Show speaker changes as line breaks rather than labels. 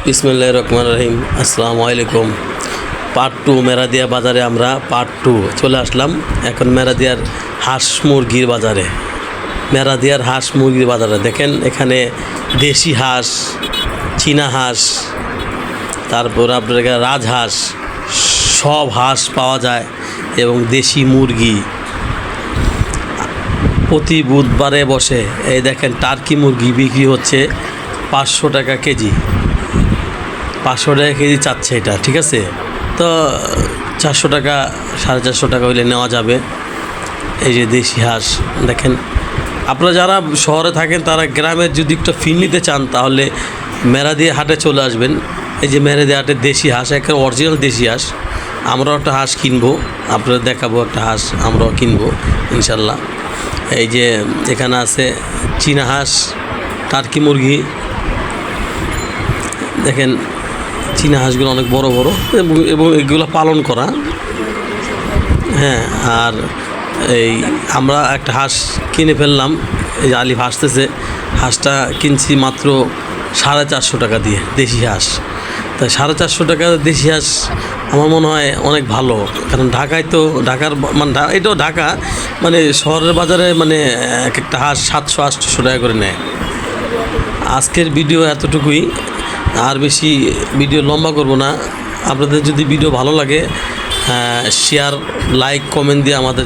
বিসমিল্লাহির রহমানির রহিম। আসসালামু আলাইকুম। পার্ট 2 মেরাদিয়া বাজারে আমরা পার্ট 2 চলে আসলাম। এখন মেরাদিয়ার হাঁস মুরগির বাজারে, মেরাদিয়ার হাঁস মুরগির বাজারে দেখেন এখানে দেশি হাঁস, চীনা হাঁস, তারপর আপনার এখানে রাজহাঁস, সব হাঁস পাওয়া যায় এবং দেশি মুরগি প্রতি বুধবারে বসে। এই দেখেন টার্কি মুরগি বিক্রি হচ্ছে 500 টাকা কেজি, 500 টাকা কেজি চাচ্ছে এটা, ঠিক আছে। তো 400 টাকা 450 টাকা হইলে নেওয়া যাবে। এই যে দেশি হাঁস দেখেন, আপনারা যারা শহরে থাকেন তারা গ্রামের যদি একটু ফিল নিতে চান তাহলে মেরাদিয়া হাটে চলে আসবেন। এই যে মেরাদিয়া হাটের দেশি হাঁস, একেবারে অরিজিনাল দেশি হাঁস। আমরাও একটা হাঁস কিনবো, আপনাদের দেখাবো একটা হাঁস আমরাও কিনবো ইনশাল্লাহ। এই যে এখানে আছে চীনা হাঁস, টার্কি মুরগি দেখেন। চীনা হাঁসগুলো অনেক বড় বড় এবং এগুলো পালন করা। হ্যাঁ, আর এই আমরা একটা হাঁস কিনে ফেললাম। এই যে আলিফ হাসতেছে, হাঁসটা কিনছি মাত্র 450 টাকা দিয়ে, দেশি হাঁস। তাই 450 টাকা দেশি হাঁস আমার মনে হয় অনেক ভালো, কারণ ঢাকায় তো ঢাকার মানে এটাও ঢাকা, মানে শহরের বাজারে মানে এক একটা হাঁস 700-800 টাকা করে নেয়। আজকের ভিডিও এতটুকুই, আর বেশি ভিডিও লম্বা করব না। আপনাদের যদি ভিডিও ভালো লাগে শেয়ার, লাইক, কমেন্ট দিয়ে আমাদের